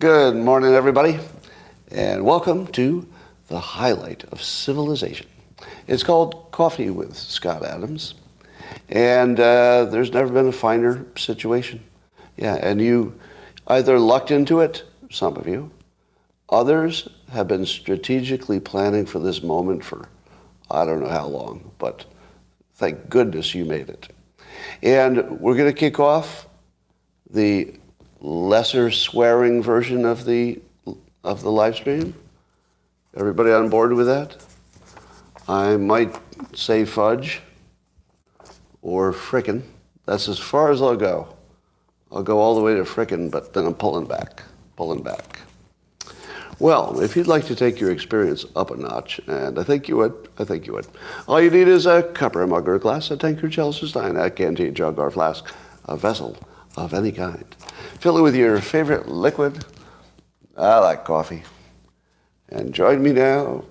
Good morning, everybody, and welcome to the highlight of civilization. It's called Coffee with Scott Adams, and there's never been a finer situation. Yeah, and you either lucked into it, some of you. Others have been strategically planning for this moment for I don't know how long, but thank goodness you made it. And we're going to kick off the lesser swearing version of the live stream. Everybody on board with that? I might say fudge or frickin'. That's as far as I'll go. I'll go all the way to frickin', but then I'm pulling back. Well, if you'd like to take your experience up a notch, and I think you would, all you need is a cup or a mug or a glass, a tankard, chalice or stein, a canteen, jug or flask, a vessel of any kind. Fill it with your favorite liquid. I like coffee. And join me now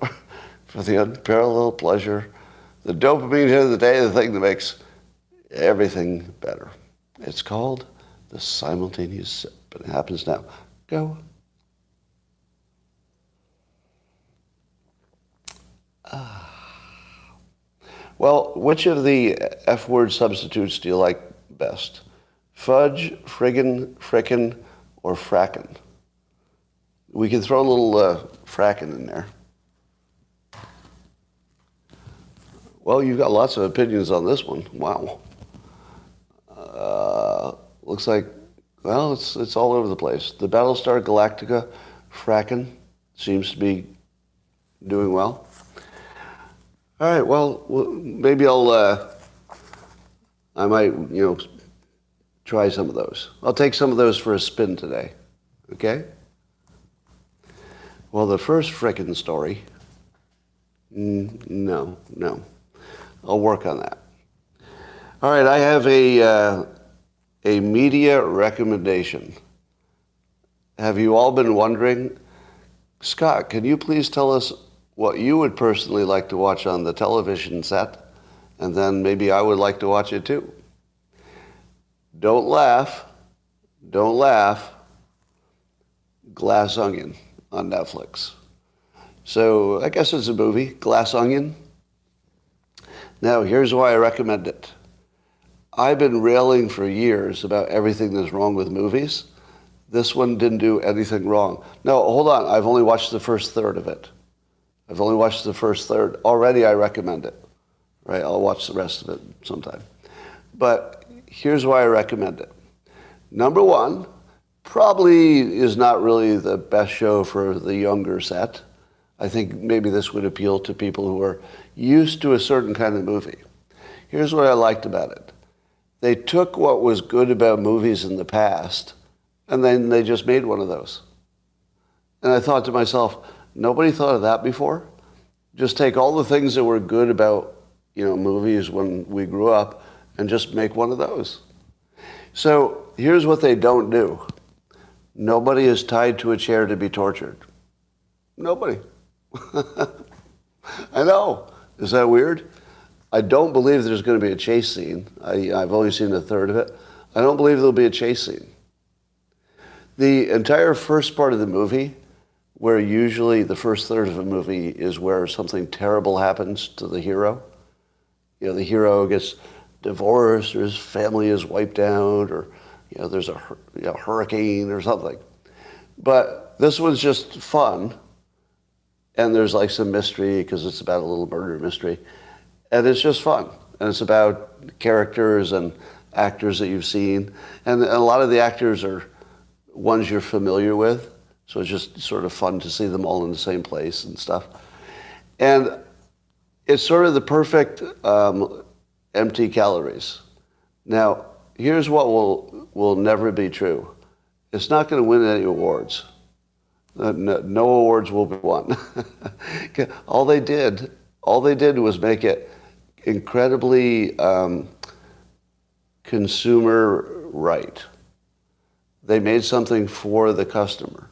for the unparalleled pleasure, the dopamine hit of the day, the thing that makes everything better. It's called the simultaneous sip, and it happens now. Go. Well, which of the F-word substitutes do you like best? Fudge, friggin', frickin', or frackin'? We can throw a little frackin' in there. Well, you've got lots of opinions on this one. Wow. Looks like, well, it's all over the place. The Battlestar Galactica frackin' seems to be doing well. All right, well, maybe I might, try some of those. I'll take some of those for a spin today, okay? Well, the first frickin' story, no. I'll work on that. All right, I have a media recommendation. Have you all been wondering, Scott, can you please tell us what you would personally like to watch on the television set, and then maybe I would like to watch it too? Don't laugh. Glass Onion on Netflix. So I guess it's a movie, Glass Onion. Now, here's why I recommend it. I've been railing for years about everything that's wrong with movies. This one didn't do anything wrong. No, hold on. I've only watched the first third of it. Already I recommend it. Right? I'll watch the rest of it sometime. But here's why I recommend it. Number one, probably is not really the best show for the younger set. I think maybe this would appeal to people who are used to a certain kind of movie. Here's what I liked about it. They took what was good about movies in the past, and then they just made one of those. And I thought to myself, nobody thought of that before? Just take all the things that were good about, movies when we grew up and just make one of those. So here's what they don't do. Nobody is tied to a chair to be tortured. Nobody. I know. Is that weird? I don't believe there's going to be a chase scene. I've only seen a third of it. I don't believe there'll be a chase scene. The entire first part of the movie, where usually the first third of a movie is where something terrible happens to the hero. The hero gets divorced, or his family is wiped out, or there's a hurricane or something. But this one's just fun, and there's like some mystery because it's about a little murder mystery, and it's just fun. And it's about characters and actors that you've seen, and a lot of the actors are ones you're familiar with, so it's just sort of fun to see them all in the same place and stuff. And it's sort of the perfect empty calories. Now, here's what will never be true. It's not going to win any awards. No awards will be won. All they did was make it incredibly consumer right. They made something for the customer.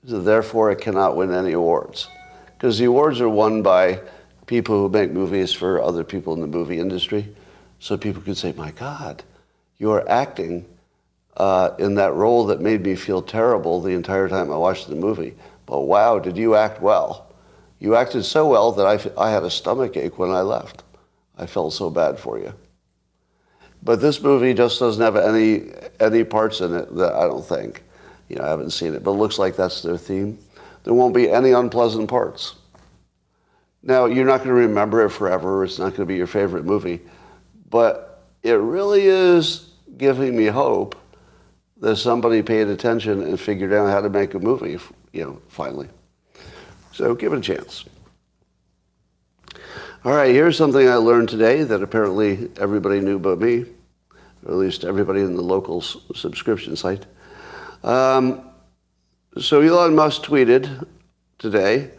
So therefore, it cannot win any awards. Because the awards are won by people who make movies for other people in the movie industry. So people could say, my God, your acting in that role that made me feel terrible the entire time I watched the movie. But wow, did you act well. You acted so well that I had a stomach ache when I left. I felt so bad for you. But this movie just doesn't have any parts in it that I don't think. I haven't seen it, but it looks like that's their theme. There won't be any unpleasant parts. Now, you're not going to remember it forever. It's not going to be your favorite movie. But it really is giving me hope that somebody paid attention and figured out how to make a movie, finally. So give it a chance. All right, here's something I learned today that apparently everybody knew but me, or at least everybody in the local subscription site. So Elon Musk tweeted today,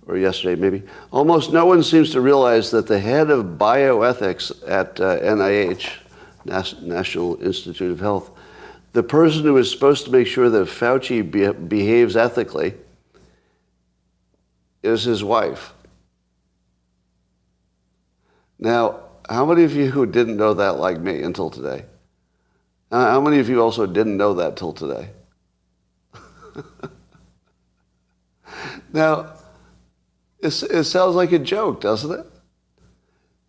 or yesterday maybe, almost no one seems to realize that the head of bioethics at NIH, National Institute of Health, the person who is supposed to make sure that Fauci behaves ethically, is his wife. Now, how many of you didn't know that like me until today? How many of you also didn't know that till today? Now, it sounds like a joke, doesn't it?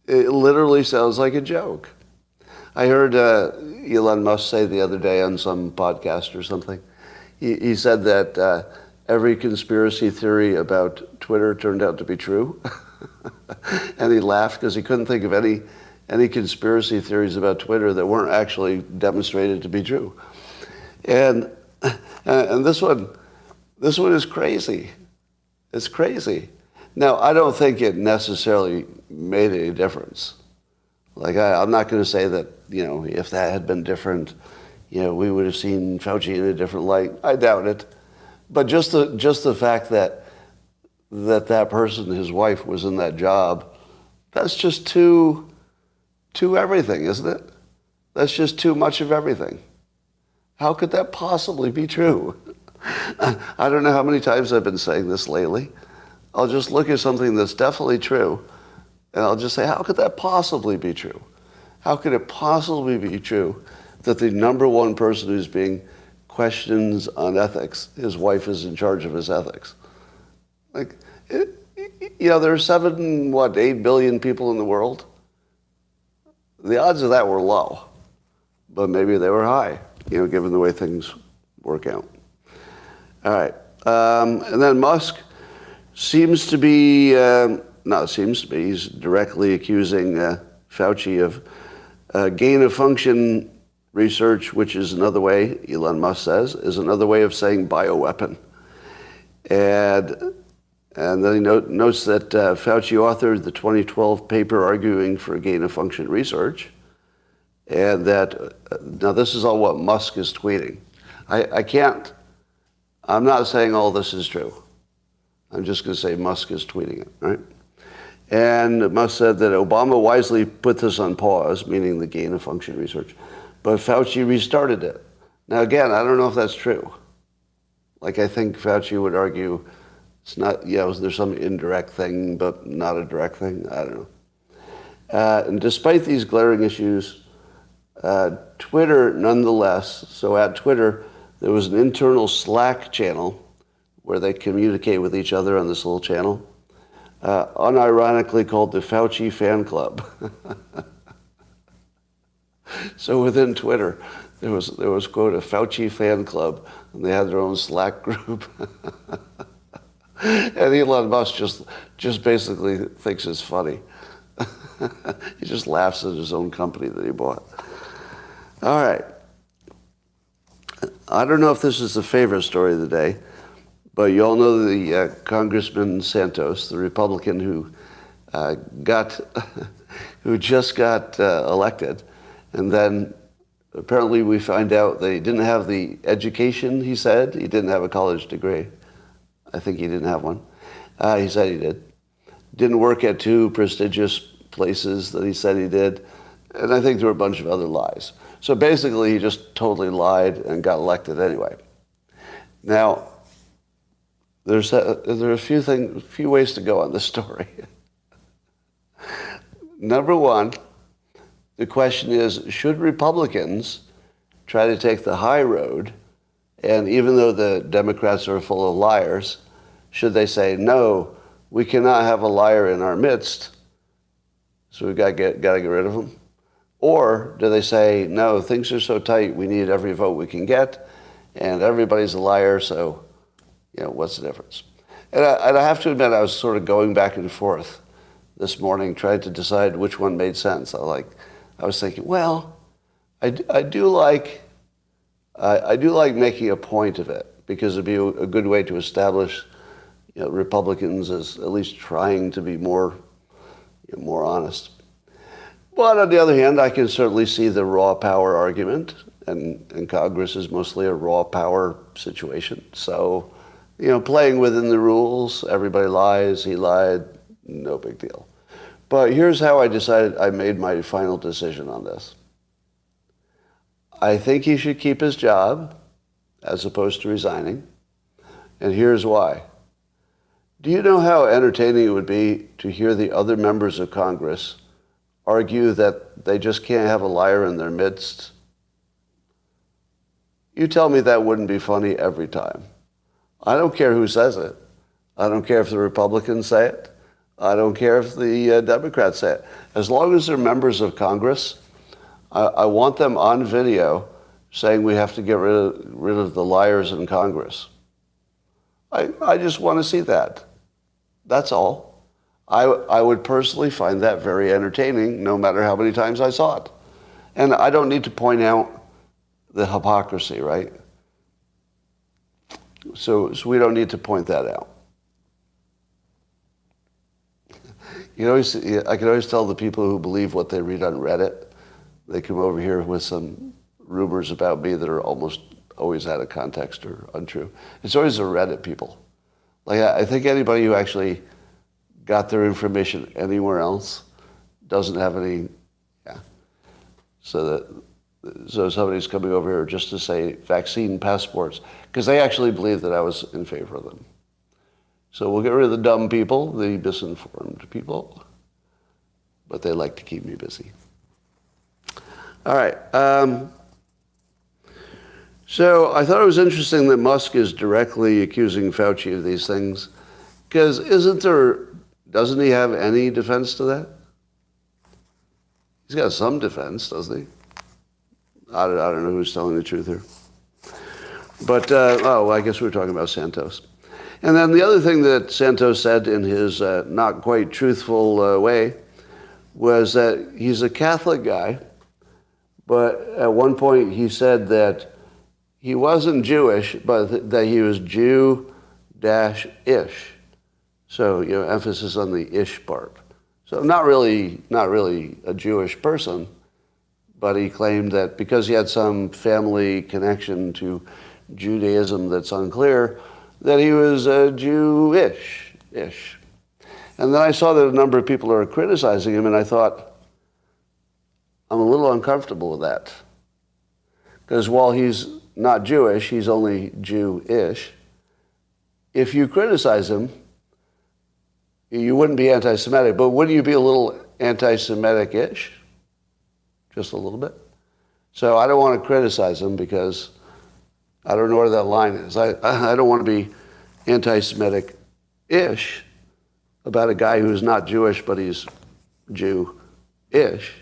It literally sounds like a joke. I heard Elon Musk say the other day on some podcast or something, he said that every conspiracy theory about Twitter turned out to be true. And he laughed because he couldn't think of any conspiracy theories about Twitter that weren't actually demonstrated to be true. And this one is crazy. It's crazy. Now, I don't think it necessarily made any difference. Like, I'm not going to say that, if that had been different, we would have seen Fauci in a different light. I doubt it. But just the fact that person, his wife, was in that job, that's just too everything, isn't it? That's just too much of everything. How could that possibly be true? I don't know how many times I've been saying this lately. I'll just look at something that's definitely true, and I'll just say, how could that possibly be true? How could it possibly be true that the number one person who's being questioned on ethics, his wife is in charge of his ethics? Like, there are 8 billion people in the world. The odds of that were low, but maybe they were high, given the way things work out. All right. And then Musk seems to be, he's directly accusing Fauci of gain-of-function research, which is another way, Elon Musk says, is another way of saying bioweapon. And then he notes that Fauci authored the 2012 paper arguing for gain-of-function research, and that, now this is all what Musk is tweeting. I'm not saying all this is true. I'm just going to say Musk is tweeting it, right? And Musk said that Obama wisely put this on pause, meaning the gain-of-function research, but Fauci restarted it. Now again, I don't know if that's true. Like, I think Fauci would argue it's not, there's some indirect thing, but not a direct thing. I don't know. And despite these glaring issues, Twitter, nonetheless, so at Twitter, there was an internal Slack channel where they communicate with each other on this little channel, unironically called the Fauci Fan Club. So within Twitter, there was quote, a Fauci Fan Club, and they had their own Slack group. And Elon Musk just basically thinks it's funny. He just laughs at his own company that he bought. All right. I don't know if this is the favorite story of the day, but you all know the Congressman Santos, the Republican who just got elected, and then apparently we find out that he didn't have the education he said. He didn't have a college degree. I think he didn't have one. He said he did. Didn't work at 2 prestigious places that he said he did. And I think there were a bunch of other lies. So basically, he just totally lied and got elected anyway. Now, there are a few ways to go on this story. Number one, the question is, should Republicans try to take the high road, and even though the Democrats are full of liars, should they say, no, we cannot have a liar in our midst, so we've got to get rid of him? Or do they say, no, things are so tight, we need every vote we can get, and everybody's a liar, so, what's the difference? And I have to admit, I was sort of going back and forth this morning, trying to decide which one made sense. I was thinking, well, I do like making a point of it, because it'd be a good way to establish, Republicans as at least trying to be more honest. But on the other hand, I can certainly see the raw power argument, and Congress is mostly a raw power situation. So, playing within the rules, everybody lies, he lied, no big deal. But here's how I made my final decision on this. I think he should keep his job as opposed to resigning. And here's why. Do you know how entertaining it would be to hear the other members of Congress argue that they just can't have a liar in their midst? You tell me that wouldn't be funny every time. I don't care who says it. I don't care if the Republicans say it. I don't care if the Democrats say it. As long as they're members of Congress, I want them on video saying we have to get rid of the liars in Congress. I just want to see that. That's all. I would personally find that very entertaining, no matter how many times I saw it. And I don't need to point out the hypocrisy, right? So we don't need to point that out. I can always tell the people who believe what they read on Reddit. They come over here with some rumors about me that are almost always out of context or untrue. It's always the Reddit people. I think anybody who actually got their information anywhere else doesn't have any, So somebody's coming over here just to say vaccine passports, because they actually believe that I was in favor of them. So we'll get rid of the dumb people, the misinformed people, but they like to keep me busy. All right. So I thought it was interesting that Musk is directly accusing Fauci of these things, because doesn't he have any defense to that? He's got some defense, doesn't he? I don't know who's telling the truth here. But, I guess we were talking about Santos. And then the other thing that Santos said in his not quite truthful way was that he's a Catholic guy, but at one point he said that he wasn't Jewish, but that he was Jew-ish. So, emphasis on the ish part. So not really a Jewish person, but he claimed that because he had some family connection to Judaism that's unclear, that he was Jewish. And then I saw that a number of people are criticizing him, and I thought, I'm a little uncomfortable with that. Because while he's not Jewish, he's only Jewish. If you criticize him, you wouldn't be anti-Semitic, but wouldn't you be a little anti-Semitic-ish? Just a little bit. So I don't want to criticize him because I don't know where that line is. I don't want to be anti-Semitic-ish about a guy who's not Jewish, but he's Jew-ish.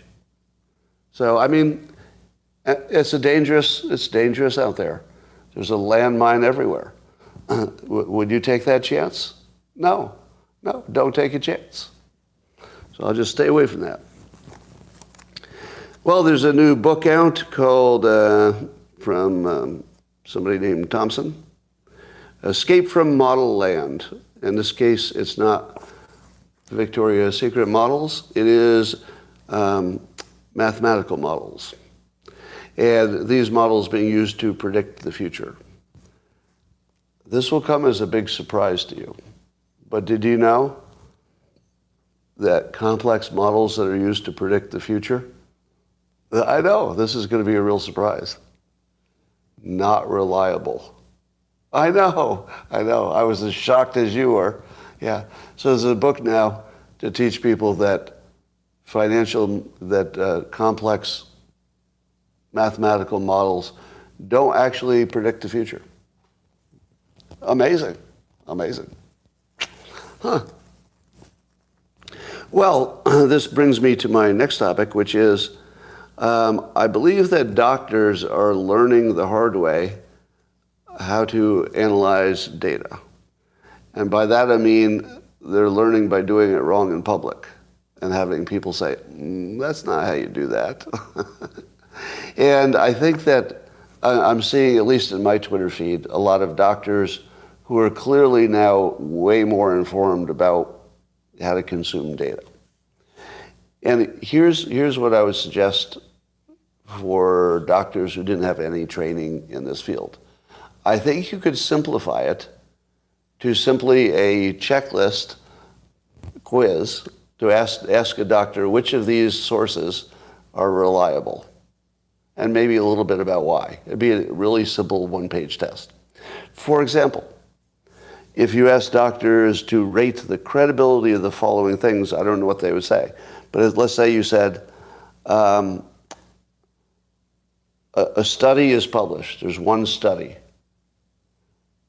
So, it's dangerous out there. There's a landmine everywhere. Would you take that chance? No, don't take a chance. So I'll just stay away from that. Well, there's a new book out called, from somebody named Thompson, Escape from Model Land. In this case, it's not Victoria's Secret models. It is mathematical models. And these models being used to predict the future. This will come as a big surprise to you. But did you know that complex models that are used to predict the future, I know, this is going to be a real surprise. Not reliable. I know. I was as shocked as you were. Yeah. So there's a book now to teach people that complex mathematical models don't actually predict the future. Amazing. Amazing. Huh. Well, this brings me to my next topic, which is I believe that doctors are learning the hard way how to analyze data. And by that I mean they're learning by doing it wrong in public and having people say, that's not how you do that. And I think that I'm seeing, at least in my Twitter feed, a lot of doctors who are clearly now way more informed about how to consume data. And here's what I would suggest for doctors who didn't have any training in this field. I think you could simplify it to simply a checklist quiz to ask a doctor which of these sources are reliable, and maybe a little bit about why. It'd be a really simple one-page test. For example, if you ask doctors to rate the credibility of the following things, I don't know what they would say, but let's say you said, a study is published. There's one study.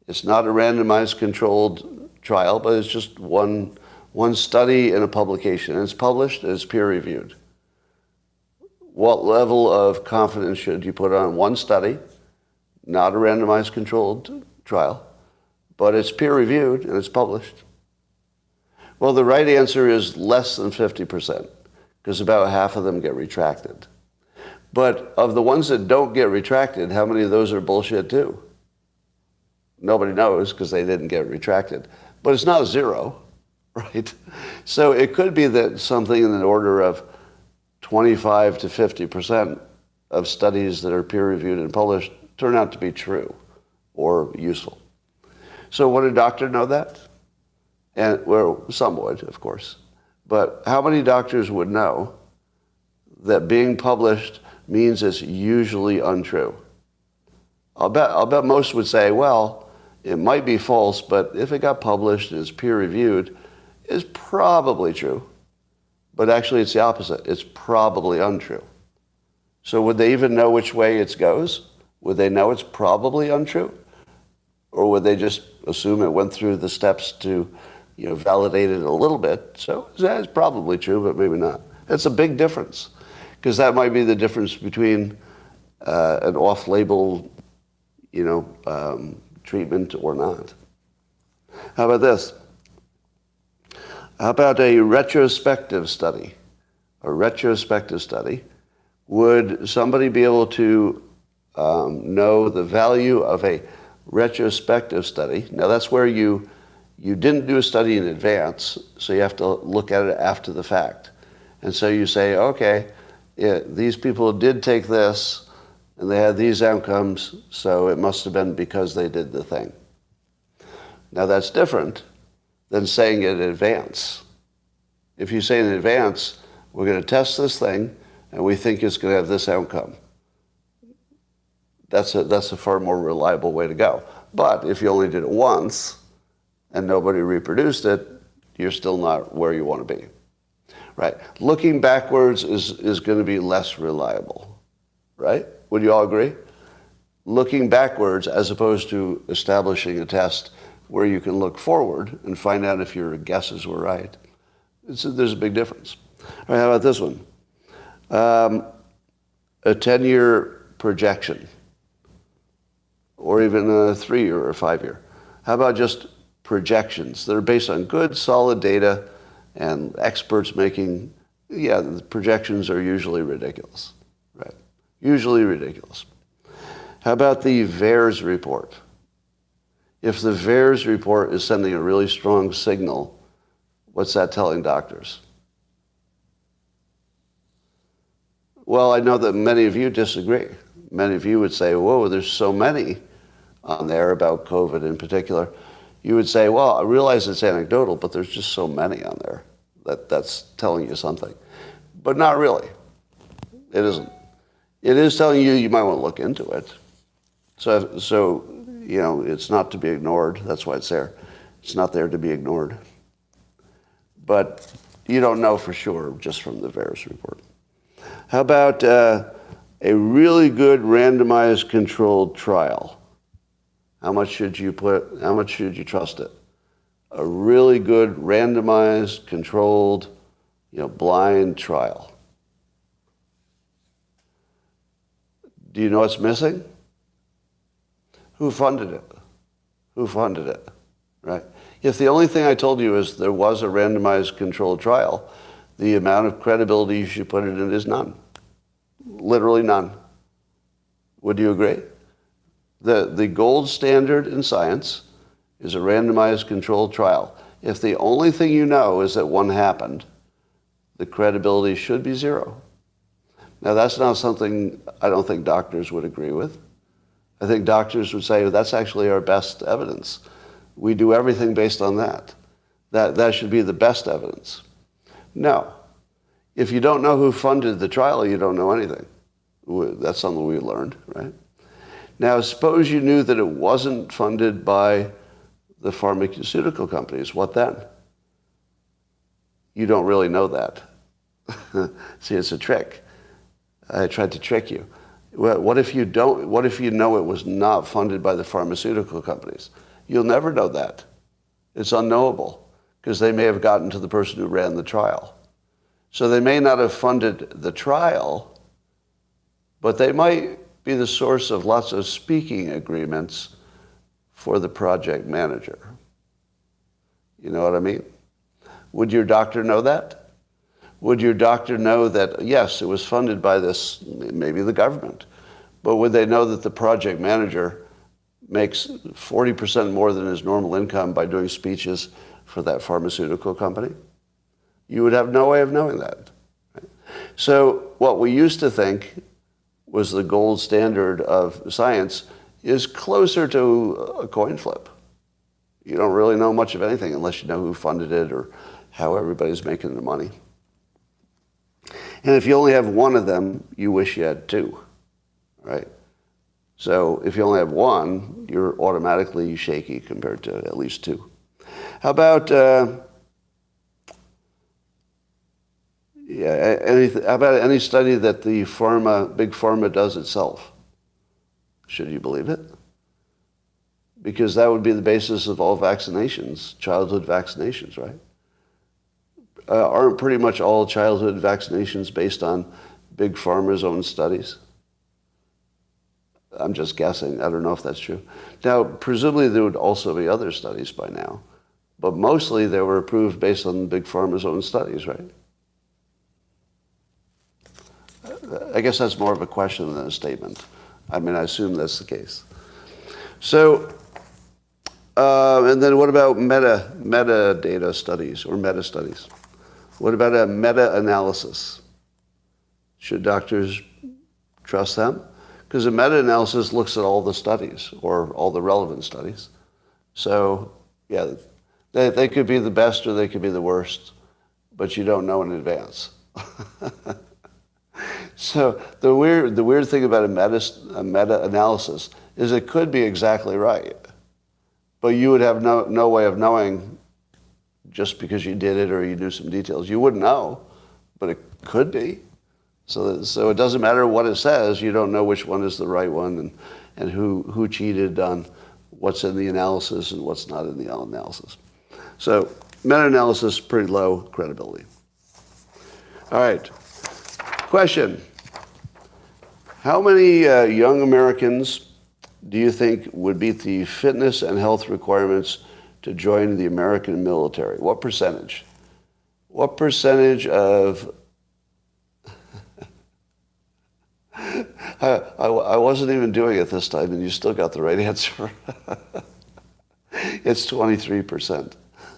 It's not a randomized controlled trial, but it's just one study in a publication. It's published, it's peer-reviewed. What level of confidence should you put on one study, not a randomized controlled trial, but it's peer-reviewed and it's published? Well, the right answer is less than 50%, because about half of them get retracted. But of the ones that don't get retracted, how many of those are bullshit too? Nobody knows because they didn't get retracted. But it's not zero, right? So it could be that something in the order of 25 to 50% of studies that are peer-reviewed and published turn out to be true or useful. So would a doctor know that? And well, some would, of course. But how many doctors would know that being published means it's usually untrue? I'll bet most would say, well, it might be false, but if it got published and is peer-reviewed, it's probably true. But actually it's the opposite. It's probably untrue. So would they even know which way it goes? Would they know it's probably untrue? Or would they just assume it went through the steps to validate it a little bit? So it's probably true, but maybe not. It's a big difference, because that might be the difference between an off-label treatment or not. How about this? How about a retrospective study? A retrospective study. Would somebody be able to know the value of a retrospective study? Now that's where you didn't do a study in advance, so you have to look at it after the fact. And so you say, okay, these people did take this, and they had these outcomes, so it must have been because they did the thing. Now that's different than saying it in advance. If you say in advance, we're going to test this thing, and we think it's going to have this outcome, that's a far more reliable way to go. But if you only did it once, and nobody reproduced it, you're still not where you want to be. Right? Looking backwards is going to be less reliable. Right? Would you all agree? Looking backwards as opposed to establishing a test where you can look forward and find out if your guesses were right. There's a big difference. All right, how about this one? A 10-year projection, or even a 3-year or 5-year. How about just projections that are based on good, solid data and experts making, the projections are usually ridiculous, right? Usually ridiculous. How about the VAERS report? If the VAERS report is sending a really strong signal, what's that telling doctors? Well, I know that many of you disagree. Many of you would say, whoa, there's so many on there about COVID in particular. You would say, well, I realize it's anecdotal, but there's just so many on there that's telling you something. But not really. It isn't. It is telling you might want to look into it. So it's not to be ignored. That's why it's there. It's not there to be ignored. But you don't know for sure just from the VAERS report. How about A really good randomized controlled trial. How much should you trust it? A really good randomized controlled, blind trial. Do you know what's missing? Who funded it? Who funded it, right? If the only thing I told you is there was a randomized controlled trial, the amount of credibility you should put it in is none. Literally none. Would you agree? The gold standard in science is a randomized controlled trial. If the only thing you know is that one happened, the credibility should be zero. Now, that's not something I don't think doctors would agree with. I think doctors would say, well, that's actually our best evidence. We do everything based on that. That should be the best evidence. No. If you don't know who funded the trial, you don't know anything. That's something we learned, right? Now, suppose you knew that it wasn't funded by the pharmaceutical companies. What then? You don't really know that. See, it's a trick. I tried to trick you. What if you know it was not funded by the pharmaceutical companies? You'll never know that. It's unknowable because they may have gotten to the person who ran the trial. So they may not have funded the trial, but they might be the source of lots of speaking agreements for the project manager. You know what I mean? Would your doctor know that? Would your doctor know that, yes, it was funded by this, maybe the government, but would they know that the project manager makes 40% more than his normal income by doing speeches for that pharmaceutical company? You would have no way of knowing that. Right? So what we used to think was the gold standard of science is closer to a coin flip. You don't really know much of anything unless you know who funded it or how everybody's making the money. And if you only have one of them, you wish you had two, right? So if you only have one, you're automatically shaky compared to at least two. How about how about any study that the big pharma does itself? Should you believe it? Because that would be the basis of all vaccinations, childhood vaccinations, right? Aren't pretty much all childhood vaccinations based on big pharma's own studies? I'm just guessing. I don't know if that's true. Now, presumably there would also be other studies by now, but mostly they were approved based on big pharma's own studies, right? I guess that's more of a question than a statement. I mean, I assume that's the case. So, and then what about metadata studies or meta studies? What about a meta-analysis? Should doctors trust them? Because a meta-analysis looks at all the studies or all the relevant studies. So, yeah, they could be the best or they could be the worst, but you don't know in advance. So the weird thing about a meta-analysis is it could be exactly right, but you would have no way of knowing just because you did it or you knew some details. You wouldn't know, but it could be. So it doesn't matter what it says. You don't know which one is the right one and who cheated on what's in the analysis and what's not in the analysis. So meta-analysis, pretty low credibility. All right. Question. How many young Americans do you think would meet the fitness and health requirements to join the American military? What percentage? What percentage of... I wasn't even doing it this time, and you still got the right answer. It's 23%,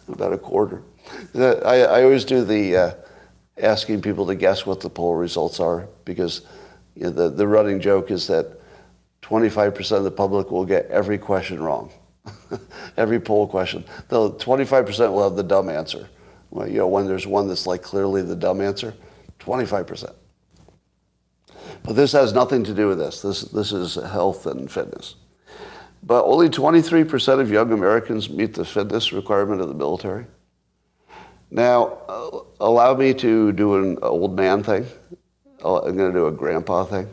about a quarter. I always do the asking people to guess what the poll results are, because the running joke is that 25% of the public will get every question wrong. Every poll question. 25% will have the dumb answer. Well, when there's one that's like clearly the dumb answer, 25%. But this has nothing to do with this. This is health and fitness. But only 23% of young Americans meet the fitness requirement of the military. Now, allow me to do an old man thing. I'm going to do a grandpa thing.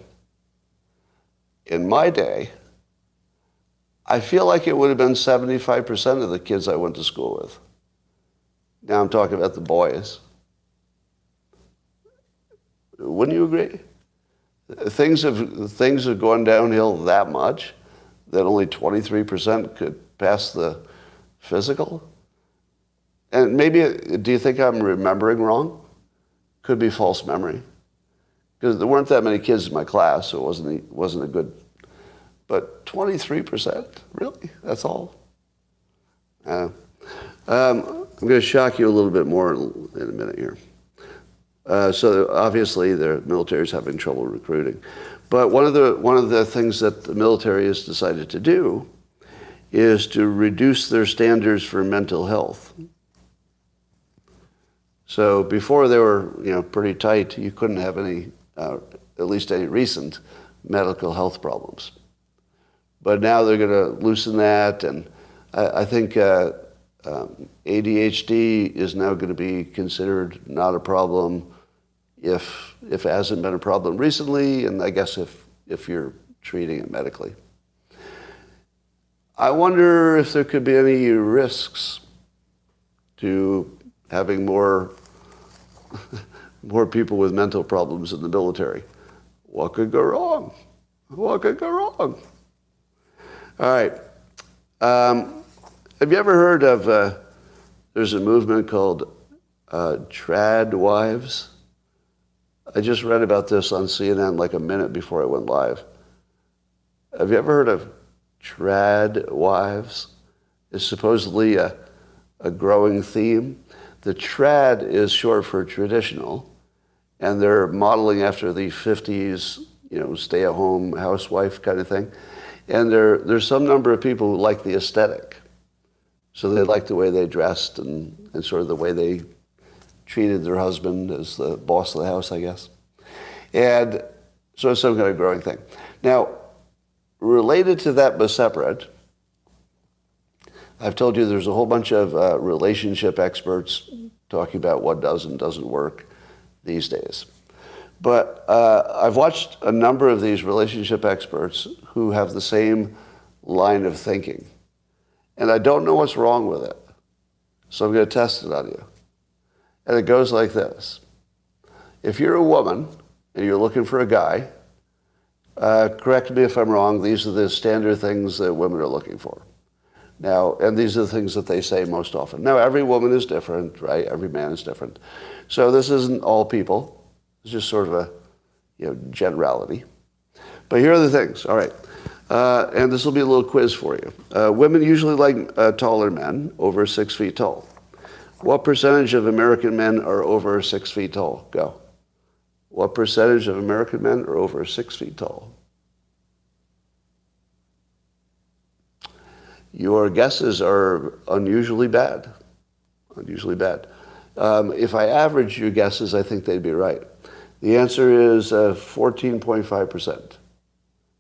in my day, I feel like it would have been 75% of the kids I went to school with. Now I'm talking about the boys. Wouldn't you agree? Things have gone downhill that much that only 23% could pass the physical? And maybe, do you think I'm remembering wrong? Could be false memory. Because there weren't that many kids in my class, so it wasn't a good. But 23%? Really? That's all? I'm going to shock you a little bit more in a minute here. So obviously the military is having trouble recruiting. But one of the things that the military has decided to do is to reduce their standards for mental health. So before they were pretty tight, you couldn't have any, at least any recent, medical health problems. But now they're going to loosen that, and I think ADHD is now going to be considered not a problem if it hasn't been a problem recently, and I guess if you're treating it medically. I wonder if there could be any risks to having more people with mental problems in the military. What could go wrong? What could go wrong? All right. Have you ever heard of, there's a movement called TradWives? I just read about this on CNN like a minute before I went live. Have you ever heard of TradWives? It's supposedly a growing theme. The trad is short for traditional, and they're modeling after the 50s, stay-at-home housewife kind of thing. And there's some number of people who like the aesthetic. So they like the way they dressed and sort of the way they treated their husband as the boss of the house, I guess. And so it's some kind of growing thing. Now, related to that but separate, I've told you there's a whole bunch of relationship experts talking about what does and doesn't work these days. But I've watched a number of these relationship experts who have the same line of thinking. And I don't know what's wrong with it. So I'm going to test it on you. And it goes like this. If you're a woman and you're looking for a guy, correct me if I'm wrong, these are the standard things that women are looking for. Now, and these are the things that they say most often. Now, every woman is different, right? Every man is different. So this isn't all people. It's just sort of a generality. But here are the things. All right. And this will be a little quiz for you. Women usually like taller men, over 6 feet tall. What percentage of American men are over 6 feet tall? Go. What percentage of American men are over 6 feet tall? Your guesses are unusually bad. Unusually bad. If I average your guesses, I think they'd be right. The answer is 14.5%.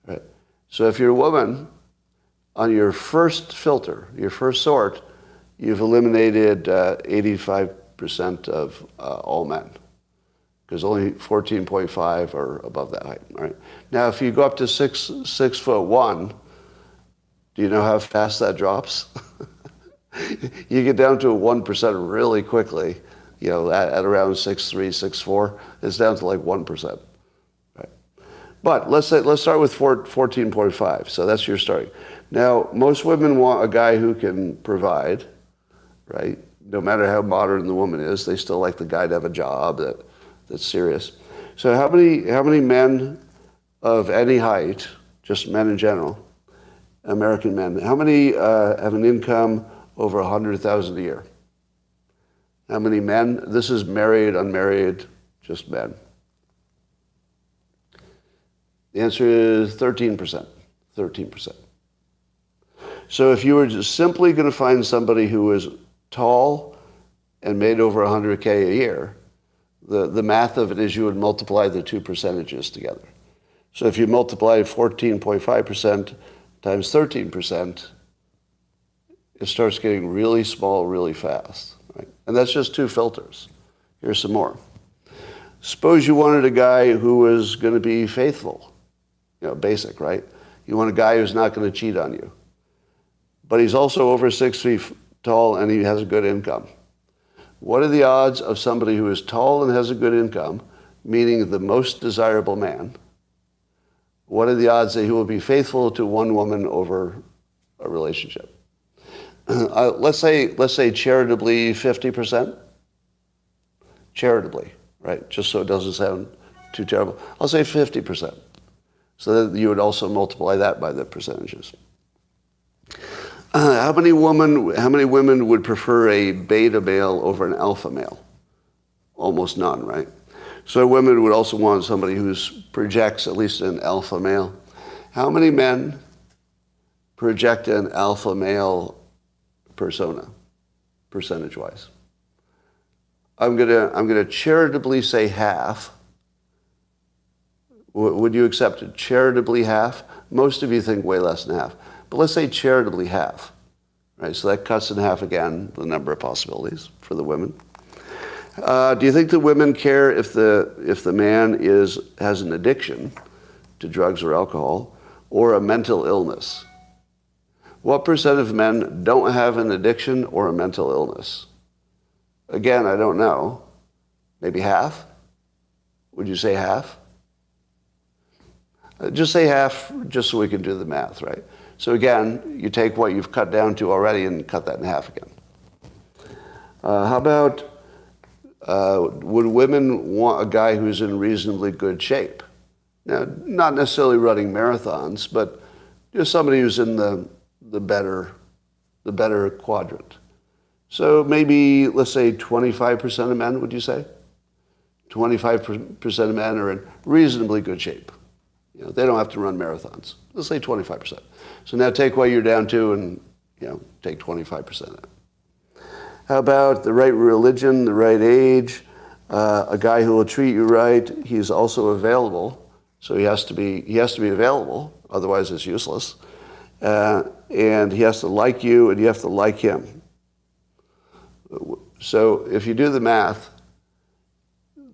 Right. So if you're a woman, on your first filter, your first sort, you've eliminated 85% of all men, because only 14.5 are above that height. Right. Now, if you go up to 6'1", do you know how fast that drops? You get down to 1% really quickly. At around 6'3", 6'4", it's down to like 1%. Right. But let's start with 14.5. So that's your starting. Now, most women want a guy who can provide, right? No matter how modern the woman is, they still like the guy to have a job that's serious. So how many men of any height, just men in general, American men, how many have an income over $100,000 a year? How many men? This is married, unmarried, just men. The answer is 13%. 13%. So if you were just simply going to find somebody who is tall and made over $100K a year, the math of it is you would multiply the two percentages together. So if you multiply 14.5% times 13%, it starts getting really small really fast. Right? And that's just two filters. Here's some more. Suppose you wanted a guy who was going to be faithful, basic, right? You want a guy who's not going to cheat on you. But he's also over 6 feet tall and he has a good income. What are the odds of somebody who is tall and has a good income, meaning the most desirable man? What are the odds that he will be faithful to one woman over a relationship? Let's say charitably 50%. Charitably, right? Just so it doesn't sound too terrible. I'll say 50%. So that you would also multiply that by the percentages. How many women would prefer a beta male over an alpha male? Almost none, right? So women would also want somebody who projects at least an alpha male. How many men project an alpha male persona, percentage-wise? I'm gonna charitably say half. Would you accept it? Charitably half? Most of you think way less than half. But let's say charitably half. Right? So that cuts in half again the number of possibilities for the women. Do you think the women care if the man has an addiction to drugs or alcohol or a mental illness? What percent of men don't have an addiction or a mental illness? Again, I don't know. Maybe half? Would you say half? Just say half just so we can do the math, right? So again, you take what you've cut down to already and cut that in half again. How about, would women want a guy who's in reasonably good shape? Now, not necessarily running marathons, but just somebody who's in the better quadrant. So maybe, let's say 25% of men, would you say? 25% of men are in reasonably good shape. You know, they don't have to run marathons. Let's say 25%. So now take what you're down to and, take 25% of it. How about the right religion, the right age, a guy who will treat you right? He's also available, so he has to be available. Otherwise, it's useless. And he has to like you, and you have to like him. So if you do the math,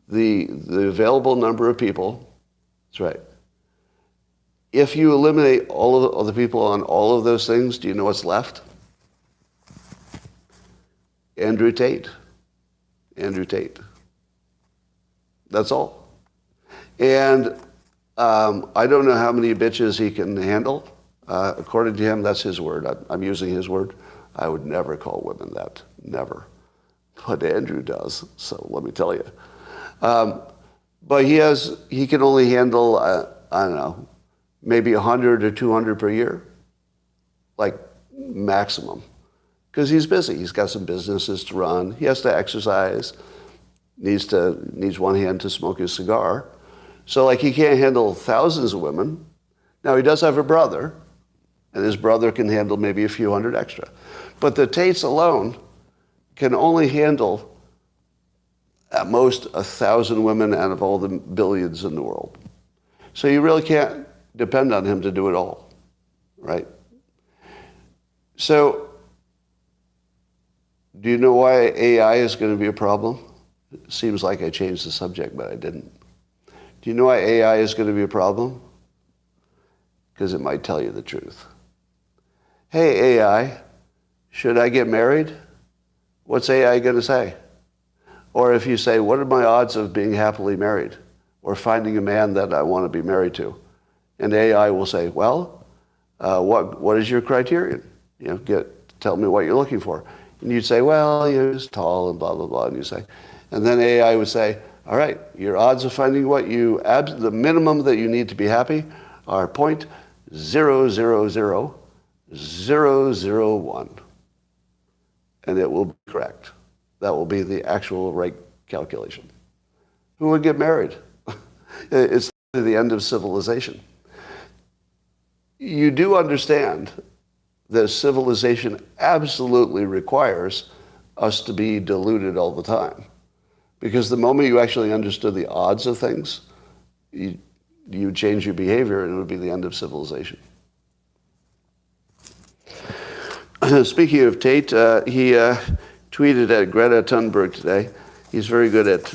the available number of people, that's right. If you eliminate all of the people on all of those things, do you know what's left? Andrew Tate. That's all. And I don't know how many bitches he can handle. According to him, that's his word. I'm using his word. I would never call women that. Never. But Andrew does, so let me tell you. But he can only handle, I don't know, maybe 100 or 200 per year, like maximum. Because he's busy. He's got some businesses to run. He has to exercise. Needs one hand to smoke his cigar. So he can't handle thousands of women. Now he does have a brother, and his brother can handle maybe a few hundred extra. But the Tates alone can only handle at most 1,000 women out of all the billions in the world. So you really can't depend on him to do it all, right? So, do you know why AI is going to be a problem? It seems like I changed the subject, but I didn't. Do you know why AI is going to be a problem? Because it might tell you the truth. Hey, AI, should I get married? What's AI going to say? Or if you say, what are my odds of being happily married or finding a man that I want to be married to? And AI will say, well, what is your criterion? Tell me what you're looking for. And you'd say, well, he's tall and blah, blah, blah. And then AI would say, all right, your odds of finding the minimum that you need to be happy are 0.000001. And it will be correct. That will be the actual right calculation. Who would get married? It's the end of civilization. You do understand that civilization absolutely requires us to be deluded all the time. Because the moment you actually understood the odds of things, you change your behavior and it would be the end of civilization. Speaking of Tate, he tweeted at Greta Thunberg today. He's very good at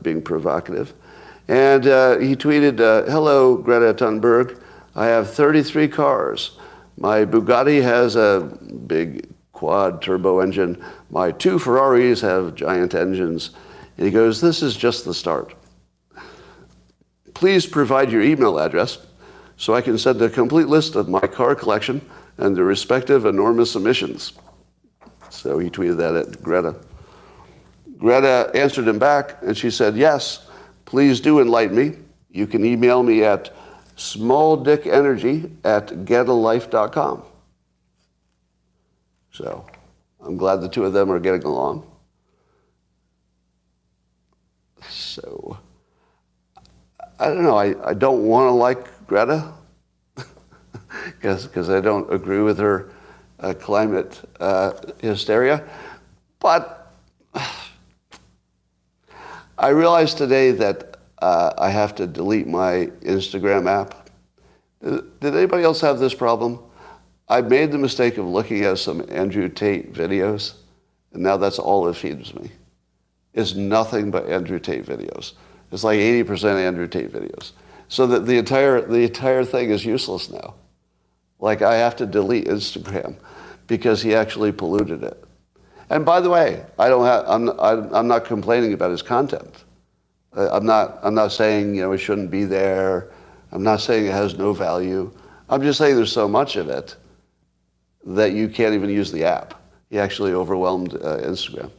being provocative. And he tweeted, hello, Greta Thunberg. I have 33 cars. My Bugatti has a big quad turbo engine. My 2 Ferraris have giant engines. And he goes, this is just the start. Please provide your email address so I can send a complete list of my car collection and their respective enormous emissions. So he tweeted that at Greta. Greta answered him back, and she said, yes, please do enlighten me. You can email me at smalldickenergy@getalife.com. So I'm glad the two of them are getting along. So I don't know. I don't want to like Greta because I don't agree with her climate hysteria. But I realized today that I have to delete my Instagram app. Did anybody else have this problem? I made the mistake of looking at some Andrew Tate videos, and now that's all it feeds me. It's nothing but Andrew Tate videos. It's like 80% Andrew Tate videos. So that the entire thing is useless now. Like I have to delete Instagram because he actually polluted it. And by the way, I'm not complaining about his content. I'm not saying it shouldn't be there. I'm not saying it has no value. I'm just saying there's so much of it that you can't even use the app. He actually overwhelmed Instagram.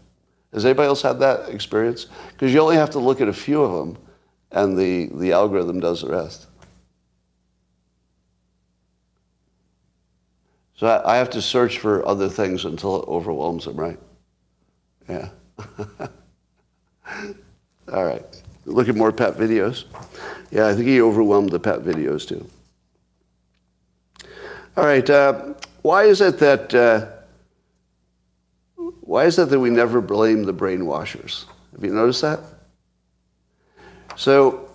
Has anybody else had that experience? Because you only have to look at a few of them, and the algorithm does the rest. So I have to search for other things until it overwhelms them, right? Yeah. All right. Look at more pet videos. Yeah, I think he overwhelmed the pet videos too. All right. Why is it that we never blame the brainwashers? Have you noticed that? So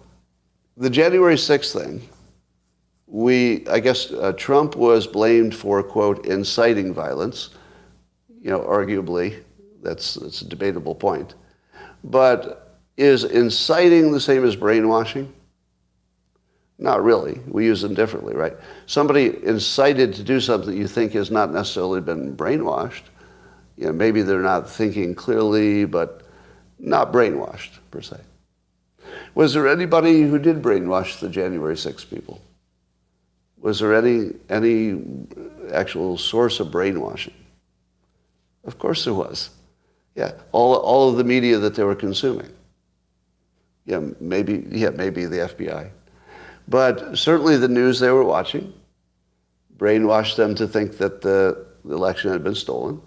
the January 6th thing, I guess Trump was blamed for, quote, inciting violence. Arguably, that's a debatable point. But is inciting the same as brainwashing? Not really. We use them differently, right? Somebody incited to do something you think has not necessarily been brainwashed. Maybe they're not thinking clearly, but not brainwashed, per se. Was there anybody who did brainwash the January 6th people? Was there any actual source of brainwashing? Of course there was. Yeah, all of the media that they were consuming. Maybe the FBI. But certainly the news they were watching brainwashed them to think that the election had been stolen,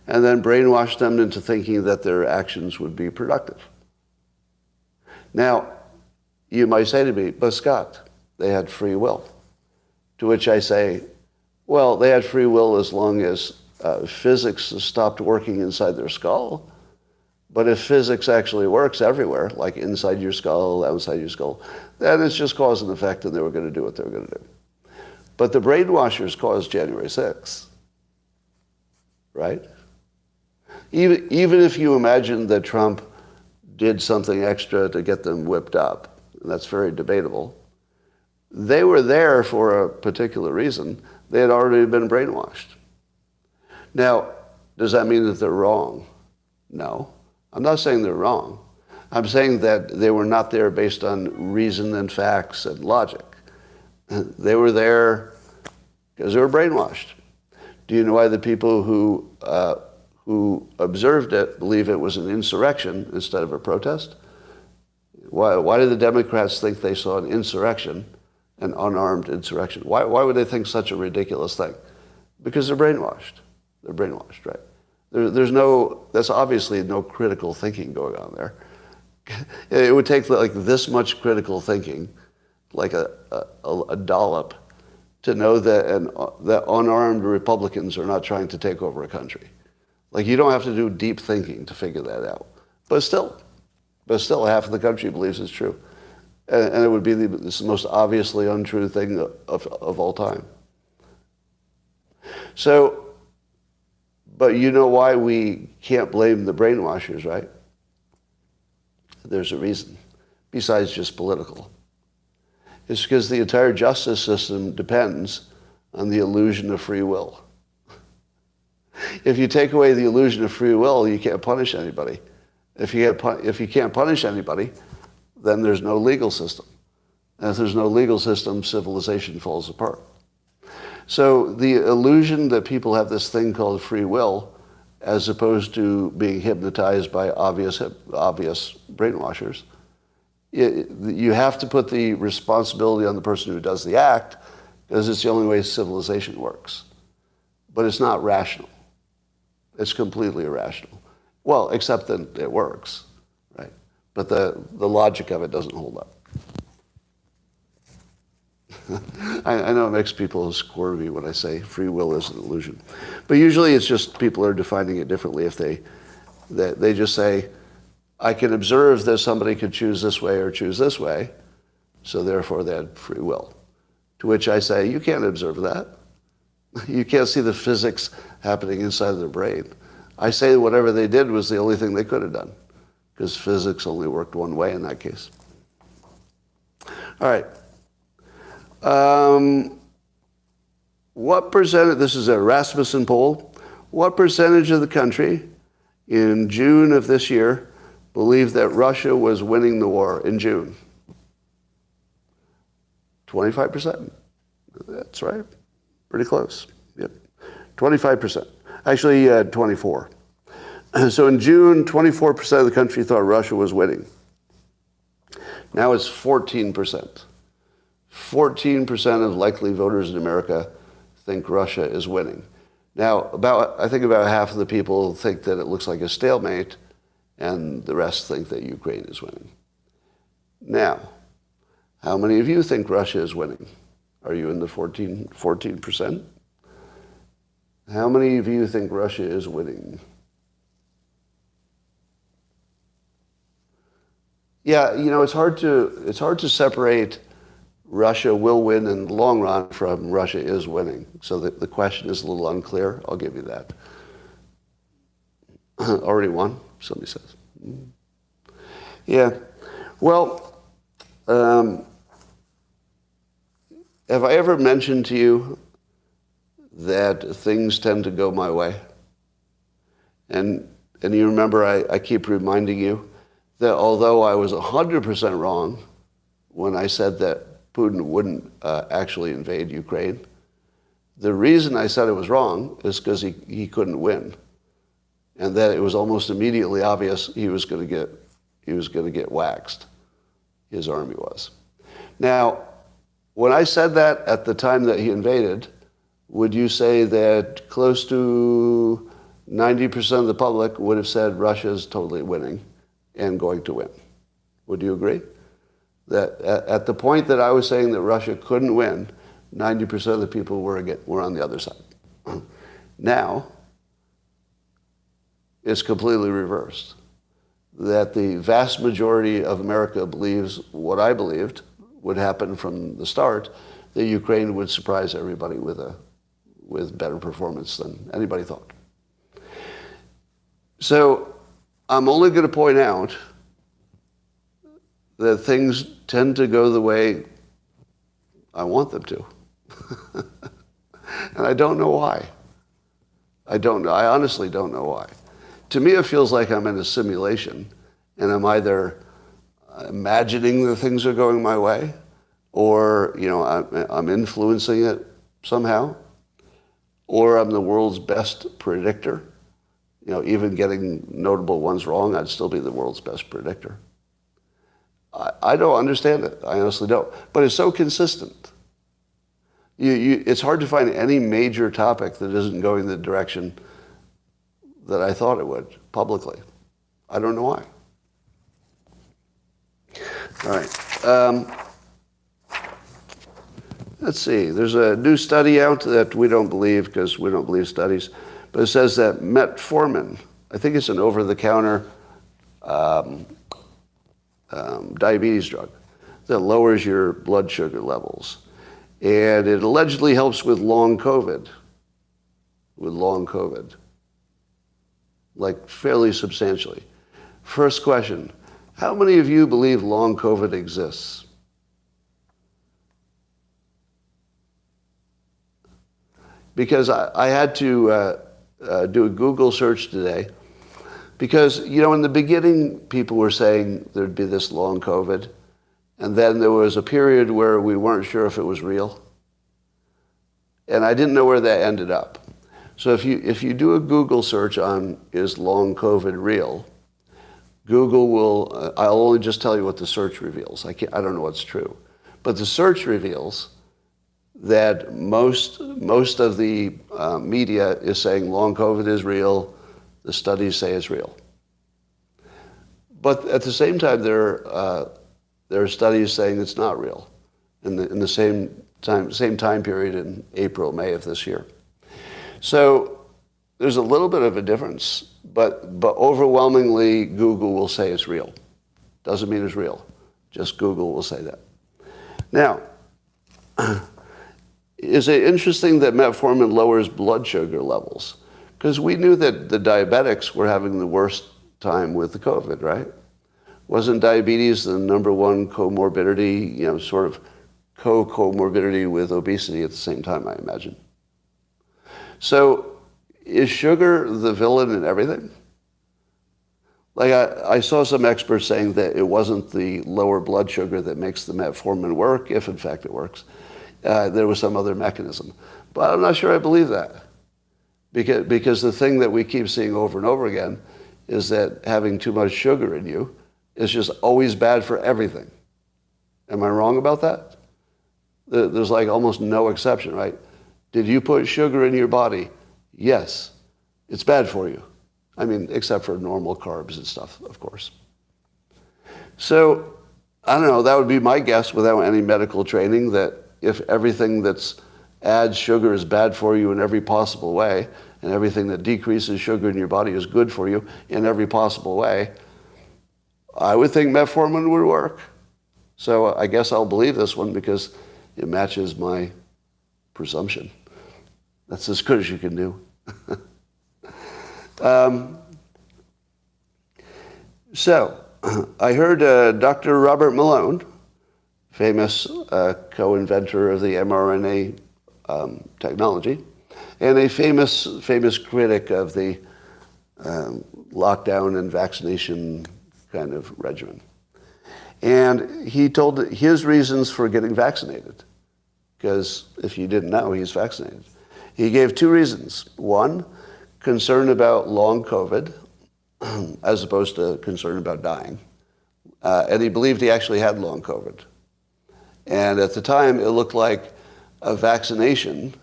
and then brainwashed them into thinking that their actions would be productive. Now, you might say to me, but Scott, they had free will. To which I say, well, they had free will as long as physics stopped working inside their skull. But if physics actually works everywhere, like inside your skull, outside your skull, then it's just cause and effect, and they were going to do what they were going to do. But the brainwashers caused January 6th, right? Even if you imagine that Trump did something extra to get them whipped up, and that's very debatable, they were there for a particular reason. They had already been brainwashed. Now, does that mean that they're wrong? No. I'm not saying they're wrong. I'm saying that they were not there based on reason and facts and logic. They were there because they were brainwashed. Do you know why the people who observed it believe it was an insurrection instead of a protest? Why did the Democrats think they saw an insurrection, an unarmed insurrection? Why would they think such a ridiculous thing? Because they're brainwashed. They're brainwashed, right? That's obviously no critical thinking going on there. It would take like this much critical thinking, like a dollop, to know that unarmed Republicans are not trying to take over a country. Like you don't have to do deep thinking to figure that out. But still half of the country believes it's true. And it would be the most obviously untrue thing of all time. So, but you know why we can't blame the brainwashers, right? There's a reason, besides just political. It's because the entire justice system depends on the illusion of free will. If you take away the illusion of free will, you can't punish anybody. If you can't punish anybody, then there's no legal system. And if there's no legal system, civilization falls apart. So the illusion that people have this thing called free will, as opposed to being hypnotized by obvious brainwashers, you have to put the responsibility on the person who does the act, because it's the only way civilization works. But it's not rational. It's completely irrational. Well, except that it works, right? But the logic of it doesn't hold up. I know it makes people squirmy when I say free will is an illusion. But usually it's just people are defining it differently. If they just say, I can observe that somebody could choose this way or choose this way, so therefore they had free will. To which I say, you can't observe that. You can't see the physics happening inside of their brain. I say whatever they did was the only thing they could have done, because physics only worked one way in that case. All right. What percentage, this is a Rasmussen poll, what percentage of the country in June of this year believed that Russia was winning the war in June? 25%. That's right. Pretty close. Yep. 25%. Actually, 24. So in June, 24% of the country thought Russia was winning. Now it's 14%. 14% of likely voters in America think Russia is winning. Now, I think about half of the people think that it looks like a stalemate, and the rest think that Ukraine is winning. Now, how many of you think Russia is winning? Are you in the 14%? How many of you think Russia is winning? Yeah, it's hard to separate Russia will win in the long run from Russia is winning. So the question is a little unclear. I'll give you that. Already won, somebody says. Yeah. Well, have I ever mentioned to you that things tend to go my way? And you remember I keep reminding you that although I was 100% wrong when I said that Putin wouldn't actually invade Ukraine, the reason I said it was wrong is because he couldn't win, and that it was almost immediately obvious he was going to get waxed. His army was. Now, when I said that at the time that he invaded, would you say that close to 90% of the public would have said Russia's totally winning and going to win? Would you agree? That at the point that I was saying that Russia couldn't win, 90% of the people were on the other side. Now, it's completely reversed. That the vast majority of America believes what I believed would happen from the start, that Ukraine would surprise everybody with better performance than anybody thought. So I'm only going to point out that things tend to go the way I want them to. And I don't know why. I honestly don't know why. To me, it feels like I'm in a simulation, and I'm either imagining that things are going my way, or I'm influencing it somehow, or I'm the world's best predictor. Even getting notable ones wrong, I'd still be the world's best predictor. I don't understand it. I honestly don't. But it's so consistent. It's hard to find any major topic that isn't going the direction that I thought it would, publicly. I don't know why. All right. Let's see. There's a new study out that we don't believe because we don't believe studies, but it says that metformin, I think it's an over-the-counter diabetes drug that lowers your blood sugar levels. And it allegedly helps with long COVID. Like fairly substantially. First question, how many of you believe long COVID exists? because I had to do a Google search today. Because, in the beginning, people were saying there'd be this long COVID. And then there was a period where we weren't sure if it was real. And I didn't know where that ended up. So if you do a Google search on is long COVID real, Google will, I'll only just tell you what the search reveals. I don't know what's true. But the search reveals that most of the media is saying long COVID is real. The studies say it's real. But at the same time, there are studies saying it's not real in the same time period in April, May of this year. So there's a little bit of a difference, but overwhelmingly Google will say it's real. Doesn't mean it's real. Just Google will say that. Now, is it interesting that metformin lowers blood sugar levels? Because we knew that the diabetics were having the worst time with the COVID, right? Wasn't diabetes the number one comorbidity, sort of co-comorbidity with obesity at the same time, I imagine? So is sugar the villain in everything? Like I saw some experts saying that it wasn't the lower blood sugar that makes the metformin work, if in fact it works. There was some other mechanism. But I'm not sure I believe that. Because the thing that we keep seeing over and over again is that having too much sugar in you is just always bad for everything. Am I wrong about that? There's like almost no exception, right? Did you put sugar in your body? Yes. It's bad for you. I mean, except for normal carbs and stuff, of course. So, I don't know, that would be my guess without any medical training, that if everything that's adds sugar is bad for you in every possible way, and everything that decreases sugar in your body is good for you in every possible way, I would think metformin would work. So I guess I'll believe this one because it matches my presumption. That's as good as you can do. So I heard Dr. Robert Malone, famous co-inventor of the mRNA technology, and a famous critic of the lockdown and vaccination kind of regimen. And he told his reasons for getting vaccinated, because if you didn't know, he's vaccinated. He gave two reasons. One, concern about long COVID, as opposed to concern about dying. And he believed he actually had long COVID. And at the time, it looked like a vaccination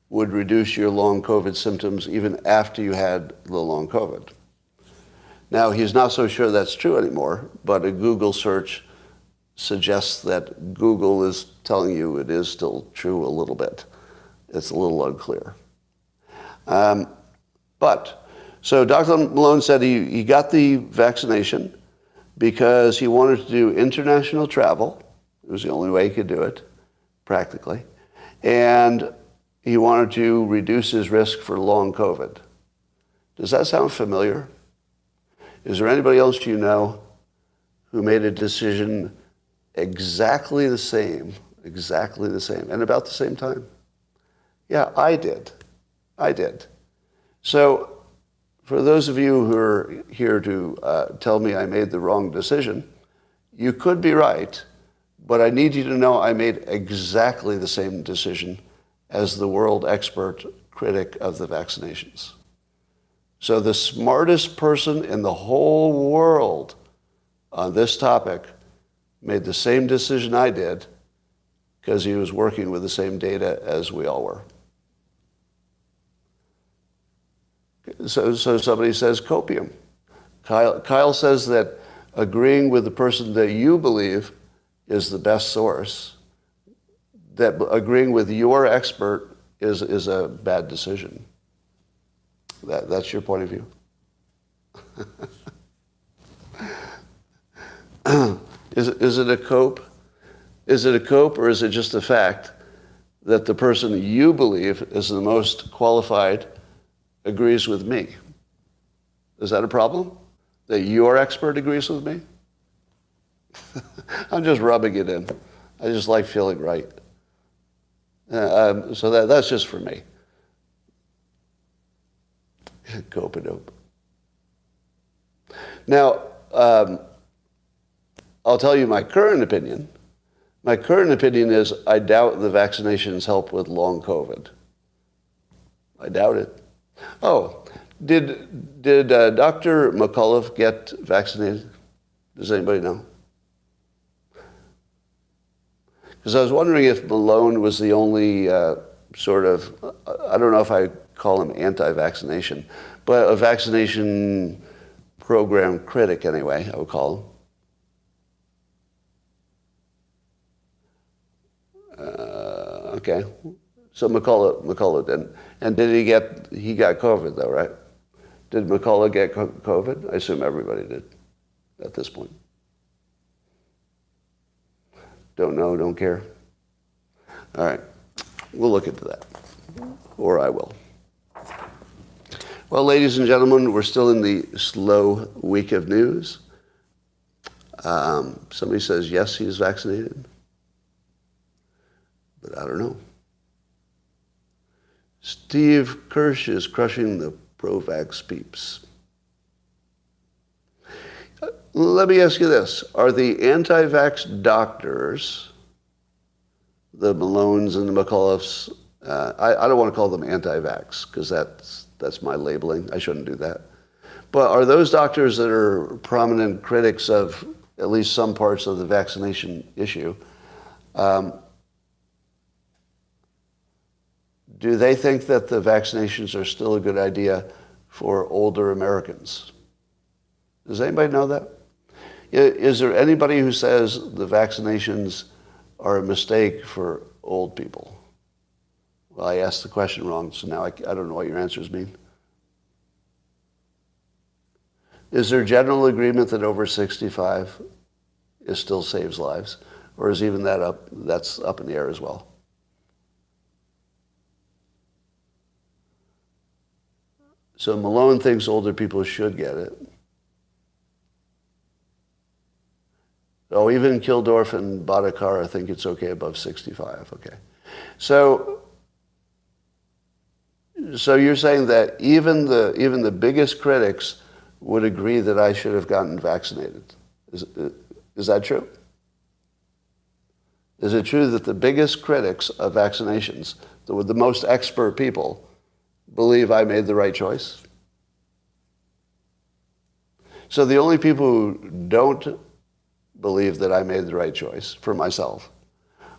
would reduce your long COVID symptoms even after you had the long COVID. Now, he's not so sure that's true anymore, but a Google search suggests that Google is telling you it is still true a little bit. It's a little unclear. So Dr. Malone said he got the vaccination because he wanted to do international travel. It was the only way he could do it, practically. And he wanted to reduce his risk for long COVID. Does that sound familiar? Is there anybody else you know who made a decision exactly the same, and about the same time? Yeah, I did. So for those of you who are here to tell me I made the wrong decision, you could be right, but I need you to know I made exactly the same decision as the world expert critic of the vaccinations. So the smartest person in the whole world on this topic made the same decision I did because he was working with the same data as we all were. So somebody says copium. Kyle says that agreeing with the person that you believe is the best source, that agreeing with your expert is a bad decision. That's your point of view. Is it a cope? Is it a cope, or is it just a fact that the person you believe is the most qualified agrees with me? Is that a problem? That your expert agrees with me? I'm just rubbing it in. I just like feeling right. So that's just for me. Cope-a-dope. Now, I'll tell you my current opinion. My current opinion is I doubt the vaccinations help with long COVID. I doubt it. Oh, did Dr. McCullough get vaccinated? Does anybody know? Because I was wondering if Malone was the only sort of, I don't know if I call him anti-vaccination, but a vaccination program critic anyway, I would call him. Okay, so McCullough didn't. And he got COVID though, right? Did McCullough get COVID? I assume everybody did at this point. Don't know, don't care. All right, we'll look into that, or I will. Well, ladies and gentlemen, we're still in the slow week of news. Somebody says yes, he's vaccinated, but I don't know. Steve Kirsch is crushing the pro-vax peeps. Let me ask you this. Are the anti-vax doctors, the Malones and the McCulloughs, I don't want to call them anti-vax because that's my labeling. I shouldn't do that. But are those doctors that are prominent critics of at least some parts of the vaccination issue, do they think that the vaccinations are still a good idea for older Americans? Does anybody know that? Is there anybody who says the vaccinations are a mistake for old people? Well, I asked the question wrong, so now I don't know what your answers mean. Is there general agreement that over 65 still saves lives? Or is even that's up in the air as well? So Malone thinks older people should get it. Oh, even Kildorf and Badekar think it's okay above 65. Okay. So you're saying that even the biggest critics would agree that I should have gotten vaccinated. Is that true? Is it true that the biggest critics of vaccinations, the most expert people, believe I made the right choice? So the only people who don't believe that I made the right choice for myself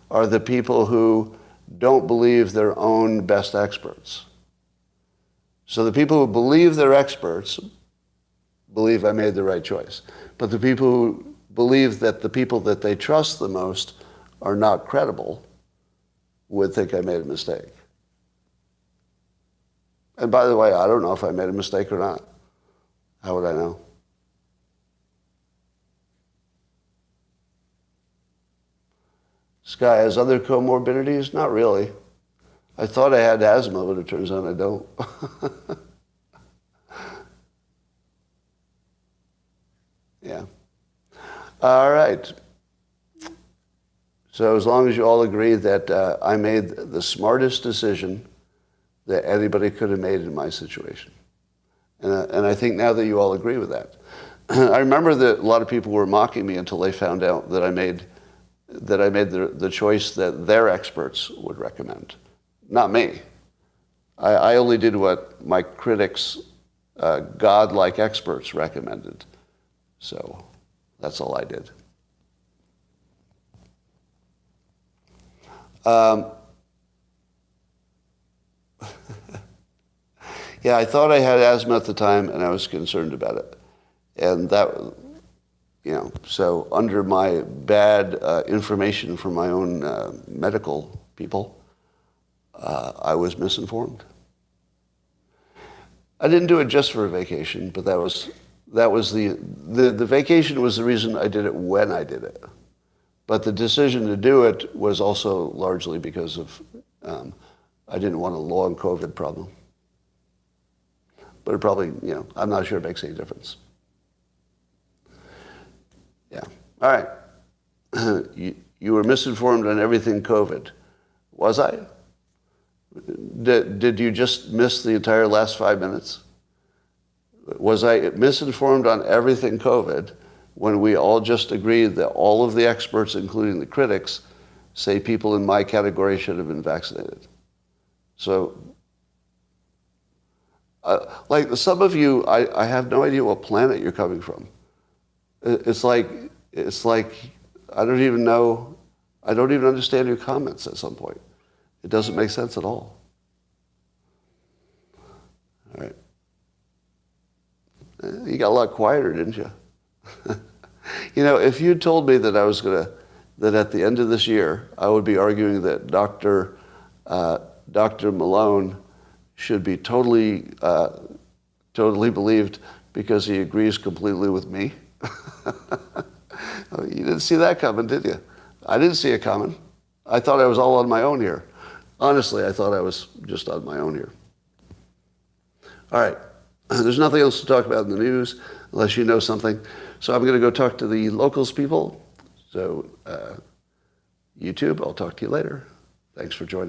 are the people who don't believe their own best experts. So the people who believe they're experts believe I made the right choice. But the people who believe that the people that they trust the most are not credible would think I made a mistake. And by the way, I don't know if I made a mistake or not. How would I know? This guy has other comorbidities? Not really. I thought I had asthma, but it turns out I don't. Yeah. All right. So as long as you all agree that I made the smartest decision that anybody could have made in my situation. And I think now that you all agree with that. I remember that a lot of people were mocking me until they found out that I made the choice that their experts would recommend. Not me. I only did what my critics, godlike experts recommended. So that's all I did. Yeah, I thought I had asthma at the time, and I was concerned about it. And that, so under my bad information from my own medical people, I was misinformed. I didn't do it just for a vacation, but that was the vacation was the reason I did it when I did it. But the decision to do it was also largely because of I didn't want a long COVID problem. But it probably, I'm not sure it makes any difference. Yeah. All right. You were misinformed on everything COVID. Was I? Did you just miss the entire last 5 minutes? Was I misinformed on everything COVID when we all just agreed that all of the experts, including the critics, say people in my category should have been vaccinated? So, like some of you, I have no idea what planet you're coming from. It's like I don't even know, I don't even understand your comments at some point. It doesn't make sense at all. All right. You got a lot quieter, didn't you? You know, if you told me that that at the end of this year, I would be arguing that Dr. Malone should be totally believed because he agrees completely with me. You didn't see that coming, did you? I didn't see it coming. I thought I was all on my own here. Honestly, I thought I was just on my own here. All right. There's nothing else to talk about in the news unless you know something. So I'm going to go talk to the locals people. So YouTube, I'll talk to you later. Thanks for joining.